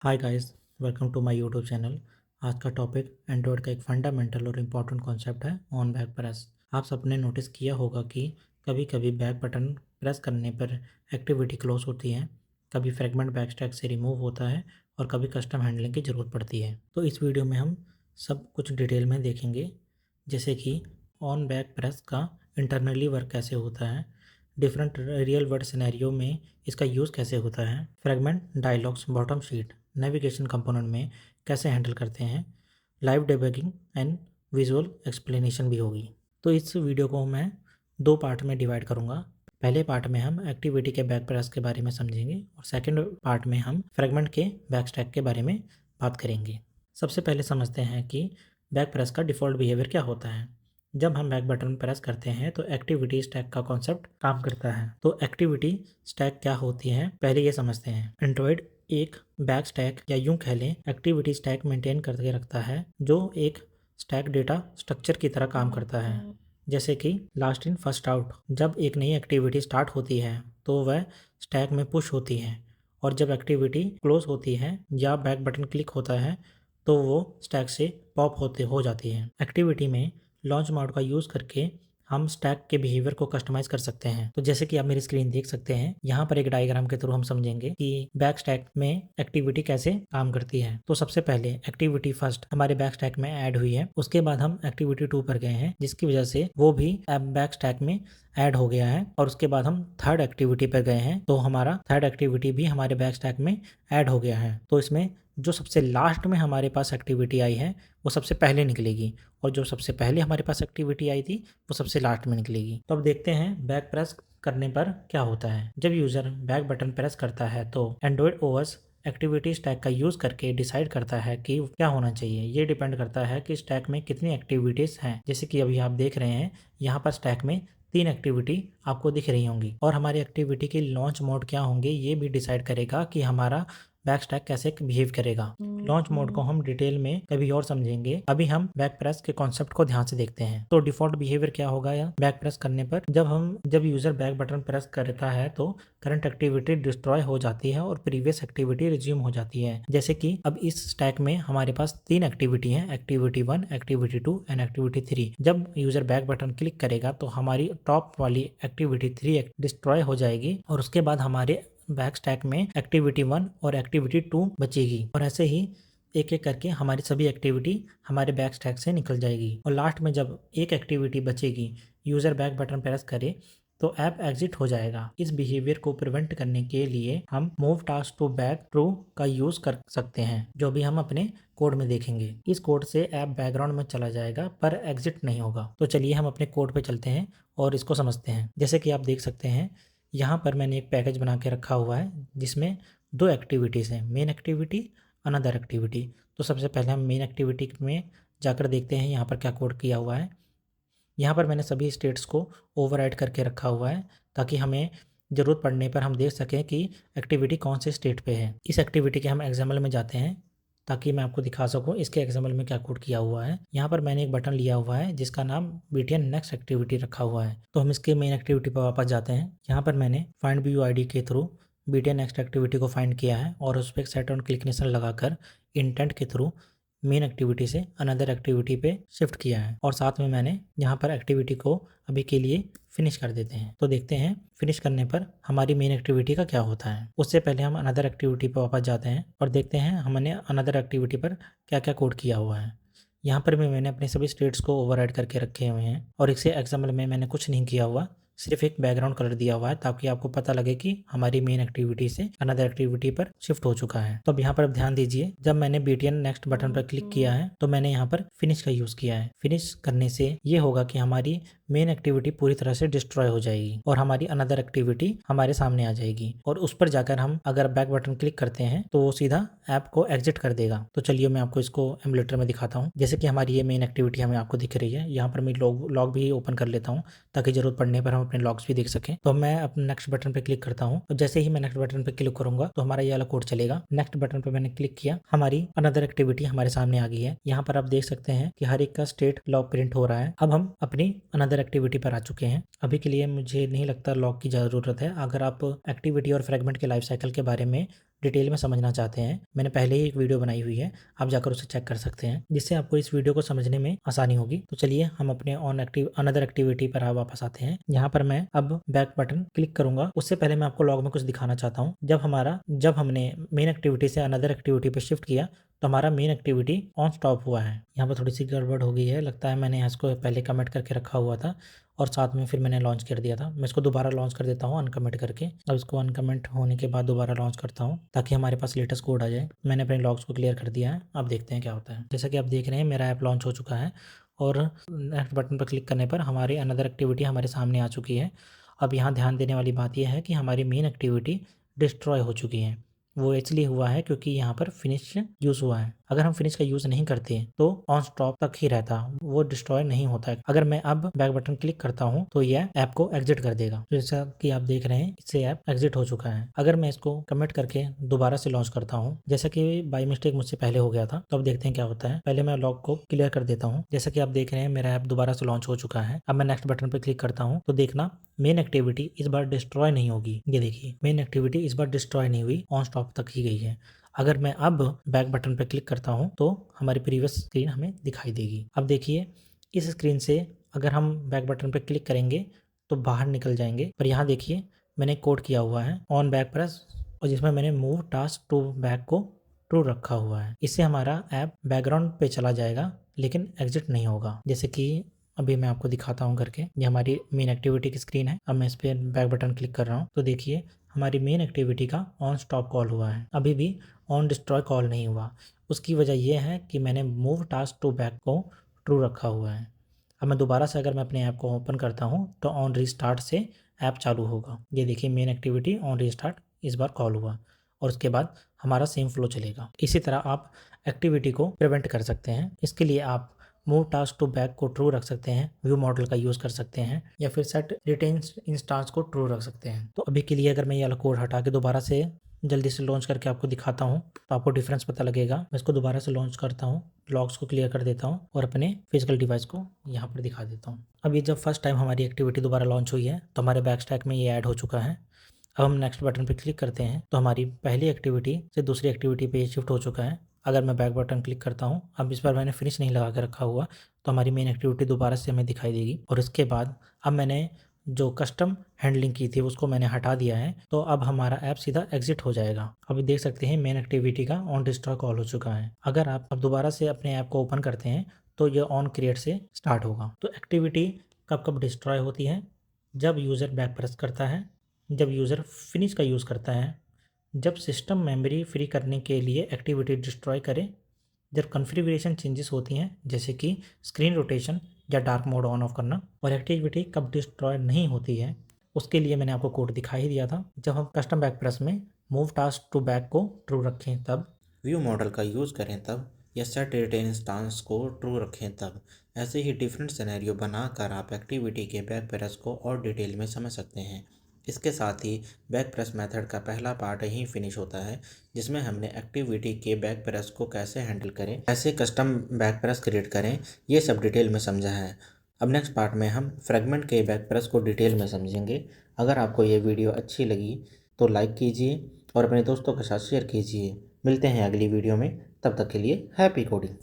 Hi guys, welcome to my YouTube channel. आज का topic Android का एक फंडामेंटल और इम्पॉर्टेंट कॉन्सेप्ट है ऑन बैक प्रेस। आप सबने नोटिस किया होगा कि कभी कभी बैक बटन प्रेस करने पर एक्टिविटी क्लोज होती है, कभी फ्रेगमेंट बैक स्टैक से रिमूव होता है और कभी कस्टम हैंडलिंग की ज़रूरत पड़ती है। तो इस वीडियो में हम सब कुछ डिटेल में देखेंगे, जैसे कि ऑन बैक प्रेस का इंटरनली वर्क कैसे होता है, डिफरेंट रियल वर्ल्ड सिनेरियो में इसका यूज़ कैसे होता है, fragment dialogues bottom sheet navigation component में कैसे हैंडल करते हैं, live debugging and visual explanation भी होगी। तो इस वीडियो को मैं दो पार्ट में डिवाइड करूंगा। पहले पार्ट में हम एक्टिविटी के बैक प्रेस के बारे में समझेंगे और सेकंड पार्ट में हम फ्रेगमेंट के बैक स्टैक के बारे में बात करेंगे। सबसे पहले समझते हैं कि बैक प्रेस का डिफ़ॉल्ट बिहेवियर क्या होता है। जब हम बैक बटन प्रेस करते हैं तो एक्टिविटी स्टैक का कॉन्सेप्ट काम करता है। तो एक्टिविटी स्टैक क्या होती है, पहले ये समझते हैं। एंड्रॉयड एक बैक स्टैक या यूं कह लें एक्टिविटी स्टैक मेंटेन करके रखता है, जो एक स्टैक डेटा स्ट्रक्चर की तरह काम करता है। जैसे कि लास्ट इन फर्स्ट आउट, जब एक नई एक्टिविटी स्टार्ट होती है तो वह स्टैक में पुश होती है, और जब एक्टिविटी क्लोज होती है या बैक बटन क्लिक होता है तो वो स्टैक से पॉप होते हो जाती है। एक्टिविटी में लॉन्च मोड का यूज़ करके हम स्टैक के बिहेवियर को कस्टमाइज कर सकते हैं। तो जैसे कि आप मेरी स्क्रीन देख सकते हैं, यहाँ पर एक डायग्राम के थ्रू हम समझेंगे कि बैक स्टैक में एक्टिविटी कैसे काम करती है। तो सबसे पहले एक्टिविटी फर्स्ट हमारे बैक स्टैक में ऐड हुई है, उसके बाद हम एक्टिविटी 2 पर गए हैं, जिसकी वजह से वो भी बैक स्टैक में ऐड हो गया है, और उसके बाद हम थर्ड एक्टिविटी पर गए हैं तो हमारा थर्ड एक्टिविटी भी हमारे बैक स्टैक में ऐड हो गया है। तो इसमें जो सबसे लास्ट में हमारे पास एक्टिविटी आई है वो सबसे पहले निकलेगी, और जो सबसे पहले हमारे पास एक्टिविटी आई थी वो सबसे लास्ट में निकलेगी। तो अब देखते हैं बैक प्रेस करने पर क्या होता है। जब यूज़र बैक बटन प्रेस करता है तो एंड्रॉयड ओएस एक्टिविटी स्टैक का यूज़ करके डिसाइड करता है कि क्या होना चाहिए। ये डिपेंड करता है कि स्टैक में कितनी एक्टिविटीज़ हैं। जैसे कि अभी आप देख रहे हैं, यहाँ पर स्टैक में 3 एक्टिविटी आपको दिख रही होंगी, और हमारी एक्टिविटी के लॉन्च मोड क्या होंगे ये भी डिसाइड करेगा कि हमारा बैक स्टैक कैसे बिहेव करेगा। लॉन्च मोड को हम डिटेल में कभी और समझेंगे, अभी हम बैक प्रेस के कॉन्सेप्ट को ध्यान से देखते हैं। तो डिफॉल्ट बिहेवियर क्या होगा या बैक प्रेस करने पर, जब यूजर बैक बटन प्रेस करता है तो करंट एक्टिविटी डिस्ट्रॉय हो जाती है और प्रीवियस एक्टिविटी रिज्यूम हो जाती है। जैसे कि अब इस स्टैक में हमारे पास 3 एक्टिविटी हैं, एक्टिविटी 1, एक्टिविटी 2 एंड एक्टिविटी 3। जब यूजर बैक बटन क्लिक करेगा तो हमारी टॉप वाली एक्टिविटी 3 डिस्ट्रॉय हो जाएगी, और उसके बाद हमारे बैक स्टैक में एक्टिविटी 1 और एक्टिविटी 2 बचेगी, और ऐसे ही एक एक करके हमारी सभी एक्टिविटी हमारे बैक स्टैक से निकल जाएगी। और लास्ट में जब एक एक्टिविटी बचेगी, यूज़र बैक बटन प्रेस करे तो ऐप एग्जिट हो जाएगा। इस बिहेवियर को प्रिवेंट करने के लिए हम move task to back true का यूज़ कर सकते हैं, जो भी हम अपने कोड में देखेंगे। इस कोड से ऐप बैकग्राउंड में चला जाएगा पर एग्जिट नहीं होगा। तो चलिए हम अपने कोड पे चलते हैं और इसको समझते हैं। जैसे कि आप देख सकते हैं, यहाँ पर मैंने एक पैकेज बना के रखा हुआ है जिसमें 2 एक्टिविटीज़ हैं, मेन एक्टिविटी, अनदर एक्टिविटी। तो सबसे पहले हम मेन एक्टिविटी में जाकर देखते हैं यहाँ पर क्या कोड किया हुआ है। यहाँ पर मैंने सभी स्टेट्स को ओवरराइड करके रखा हुआ है ताकि हमें ज़रूरत पड़ने पर हम देख सकें कि एक्टिविटी कौन से स्टेट पे है। इस एक्टिविटी के हम एग्जाम्पल में जाते हैं ताकि मैं आपको दिखा सकूं इसके एग्जाम्पल में क्या कोड किया हुआ है। यहाँ पर मैंने एक बटन लिया हुआ है जिसका नाम बीटीएन नेक्स्ट एक्टिविटी रखा हुआ है। तो हम इसके मेन एक्टिविटी पर वापस जाते हैं। यहाँ पर मैंने फाइंड व्यू आईडी के थ्रू बीटीएन नेक्स्ट एक्टिविटी को फाइंड किया है और उस पर सेट ऑन क्लिकनेशन लगाकर इंटेंट के थ्रू मेन एक्टिविटी से अनदर एक्टिविटी पे शिफ्ट किया है, और साथ में मैंने यहाँ पर एक्टिविटी को अभी के लिए फिनिश कर देते हैं। तो देखते हैं फिनिश करने पर हमारी मेन एक्टिविटी का क्या होता है। उससे पहले हम अनदर एक्टिविटी पर वापस जाते हैं और देखते हैं हमने अनदर एक्टिविटी पर क्या क्या कोड किया हुआ है। यहाँ पर भी मैंने अपने सभी स्टेट्स को ओवरराइड करके रखे हुए हैं, और इससे एग्जाम्पल में मैंने कुछ नहीं किया हुआ, सिर्फ एक बैकग्राउंड कलर दिया हुआ है ताकि आपको पता लगे कि हमारी मेन एक्टिविटी से अनदर एक्टिविटी पर शिफ्ट हो चुका है। तो अब यहाँ पर अब ध्यान दीजिए, जब मैंने बीटीएन नेक्स्ट बटन पर क्लिक किया है तो मैंने यहाँ पर फिनिश का यूज़ किया है। फिनिश करने से ये होगा कि हमारी मेन एक्टिविटी पूरी तरह से डिस्ट्रॉय हो जाएगी और हमारी अनदर एक्टिविटी हमारे सामने आ जाएगी, और उस पर जाकर हम अगर बैक बटन क्लिक करते हैं तो वो सीधा ऐप को एग्जिट कर देगा। तो चलिए मैं आपको इसको एमुलेटर में दिखाता हूँ। जैसे कि हमारी ये मेन एक्टिविटी हमें आपको दिख रही है, यहाँ पर मैं लॉग भी ओपन कर लेता हूँ ताकि जरूरत पड़ने पर हम अपने लॉग्स भी देख सकें। तो मैं अपने नेक्स्ट बटन पर क्लिक करता हूँ, और जैसे ही मैं नेक्स्ट बटन पर क्लिक करूंगा तो हमारा ये वाला कोड चलेगा। नेक्स्ट बटन पर मैंने क्लिक किया, हमारी अनदर एक्टिविटी हमारे सामने आ गई है। यहाँ पर आप देख सकते हैं कि हर एक का स्टेट लॉग प्रिंट हो रहा है। अब हम अपनी अनदर एक्टिविटी पर आ चुके हैं। अभी के लिए मुझे नहीं लगता लॉग की ज़रूरत है। अगर आप एक्टिविटी और फ्रेगमेंट के लाइफ साइकिल के बारे में डिटेल में समझना चाहते हैं, मैंने पहले ही एक वीडियो बनाई हुई है, आप जाकर उसे चेक कर सकते हैं, जिससे आपको इस वीडियो को समझने में आसानी होगी। तो चलिए हम अपने अनदर एक्टिविटी पर वापस आते हैं। यहाँ पर मैं अब बैक बटन क्लिक करूंगा। उससे पहले मैं आपको लॉग में कुछ दिखाना चाहता हूँ। जब हमने मेन एक्टिविटी से अनदर एक्टिविटी पर शिफ्ट किया तो हमारा मेन एक्टिविटी ऑन स्टॉप हुआ है। यहाँ पर थोड़ी सी गड़बड़ हो गई है, लगता है मैंने इसको पहले कमिट करके रखा हुआ था और साथ में फिर मैंने लॉन्च कर दिया था। मैं इसको दोबारा लॉन्च कर देता हूँ अनकमिट करके। अब इसको अनकमिट होने के बाद दोबारा लॉन्च करता हूँ ताकि हमारे पास लेटेस्ट कोड आ जाए। मैंने अपने लॉग्स को क्लियर कर दिया है, अब देखते हैं क्या होता है। जैसा कि आप देख रहे हैं मेरा ऐप लॉन्च हो चुका है और नेक्स्ट बटन पर क्लिक करने पर हमारी अनदर एक्टिविटी हमारे सामने आ चुकी है। अब यहाँ ध्यान देने वाली बात यह है कि हमारी मेन एक्टिविटी डिस्ट्रॉय हो चुकी है। वो इसलिए हुआ है क्योंकि यहाँ पर फिनिश यूज़ हुआ है। अगर हम फिनिश का यूज़ नहीं करते तो ऑन स्टॉप तक ही रहता, वो डिस्ट्रॉय नहीं होता है। अगर मैं अब बैक बटन क्लिक करता हूँ तो यह ऐप को एग्जिट कर देगा। जैसा कि आप देख रहे हैं इससे ऐप एग्जिट हो चुका है। अगर मैं इसको कमिट करके दोबारा से लॉन्च करता हूँ, जैसा कि बाय मिस्टेक मुझसे पहले हो गया था, तो अब देखते हैं क्या होता है। पहले मैं लॉग को क्लियर कर देता हूँ। जैसा कि आप देख रहे हैं मेरा ऐप दोबारा से लॉन्च हो चुका है। अब मैं नेक्स्ट बटन पर क्लिक करता हूँ तो देखना मेन एक्टिविटी इस बार डिस्ट्रॉय नहीं होगी। ये देखिए मेन एक्टिविटी इस बार डिस्ट्रॉय नहीं हुई, ऑन स्टॉप तक ही गई है। अगर मैं अब बैक बटन पर क्लिक करता हूं तो हमारी प्रीवियस स्क्रीन हमें दिखाई देगी। अब देखिए इस स्क्रीन से अगर हम बैक बटन पर क्लिक करेंगे तो बाहर निकल जाएंगे, पर यहाँ देखिए मैंने कोड किया हुआ है ऑन बैक प्रेस और जिसमें मैंने मूव टास्क टू बैक को ट्रू रखा हुआ है। इससे हमारा ऐप बैकग्राउंड पे चला जाएगा लेकिन एग्जिट नहीं होगा। जैसे कि अभी मैं आपको दिखाता हूँ करके। ये हमारी मेन एक्टिविटी की स्क्रीन है। अब मैं इस पर बैक बटन क्लिक कर रहा हूँ तो देखिए हमारी मेन एक्टिविटी का ऑन स्टॉप कॉल हुआ है, अभी भी ऑन डिस्ट्रॉय कॉल नहीं हुआ। उसकी वजह यह है कि मैंने मूव टास्क टू बैक को ट्रू रखा हुआ है। अब मैं दोबारा से अगर मैं अपने ऐप को ओपन करता हूँ तो ऑन रीस्टार्ट से ऐप चालू होगा। ये देखिए मेन एक्टिविटी ऑन रीस्टार्ट इस बार कॉल हुआ और उसके बाद हमारा सेम फ्लो चलेगा। इसी तरह आप एक्टिविटी को प्रिवेंट कर सकते हैं। इसके लिए आप मूव टास्क टू बैक को ट्रू रख सकते हैं, व्यू मॉडल का यूज़ कर सकते हैं, या फिर सेट रिटेन इंस्टांस को ट्रू रख सकते हैं। तो अभी के लिए अगर मैं ये वाला कोड हटा के दोबारा से जल्दी से लॉन्च करके आपको दिखाता हूँ तो आपको डिफरेंस पता लगेगा। मैं इसको दोबारा से लॉन्च करता हूँ, लॉग्स को क्लियर कर देता हूँ और अपने फिजिकल डिवाइस को यहाँ पर दिखा देता हूँ। अब ये जब फर्स्ट टाइम हमारी एक्टिविटी दोबारा लॉन्च हुई है तो हमारे बैक स्टैक में ये ऐड हो चुका है। अब हम नेक्स्ट बटन पर क्लिक करते हैं तो हमारी पहली एक्टिविटी से दूसरी एक्टिविटी पे शिफ्ट हो चुका है। अगर मैं बैक बटन क्लिक करता हूँ, अब इस बार मैंने फिनिश नहीं लगा के रखा हुआ, तो हमारी मेन एक्टिविटी दोबारा से हमें दिखाई देगी। और इसके बाद अब मैंने जो कस्टम हैंडलिंग की थी उसको मैंने हटा दिया है, तो अब हमारा ऐप सीधा एग्जिट हो जाएगा। अभी देख सकते हैं मेन एक्टिविटी का ऑन डिस्ट्रॉय कॉल हो चुका है। अगर आप अब दोबारा से अपने ऐप को ओपन करते हैं तो ये ऑन क्रिएट से स्टार्ट होगा। तो एक्टिविटी कब कब डिस्ट्रॉय होती है? जब यूज़र बैक प्रेस करता है, जब यूज़र फिनिश का यूज़ करता है, जब सिस्टम मेमोरी फ्री करने के लिए एक्टिविटी डिस्ट्रॉय करे, जब कॉन्फ़िगरेशन चेंजेस होती हैं जैसे कि स्क्रीन रोटेशन या डार्क मोड ऑन ऑफ करना। और एक्टिविटी कब डिस्ट्रॉय नहीं होती है उसके लिए मैंने आपको कोड दिखा ही दिया था। जब हम कस्टम बैक प्रेस में मूव टास्क टू बैक को ट्रू रखें तब, व्यू मॉडल का यूज़ करें तब, या सेट रिटेन इंस्टांस को ट्रू रखें तब। ऐसे ही डिफरेंट सिनेरियो बनाकर आप एक्टिविटी के बैक प्रेस को और डिटेल में समझ सकते हैं। इसके साथ ही बैक प्रेस मेथड का पहला पार्ट यहीं फिनिश होता है, जिसमें हमने एक्टिविटी के बैक प्रेस को कैसे हैंडल करें, कैसे कस्टम बैक प्रेस क्रिएट करें, ये सब डिटेल में समझा है। अब नेक्स्ट पार्ट में हम फ्रेगमेंट के बैक प्रेस को डिटेल में समझेंगे। अगर आपको ये वीडियो अच्छी लगी तो लाइक कीजिए और अपने दोस्तों के साथ शेयर कीजिए। मिलते हैं अगली वीडियो में, तब तक के लिए हैप्पी कोडिंग।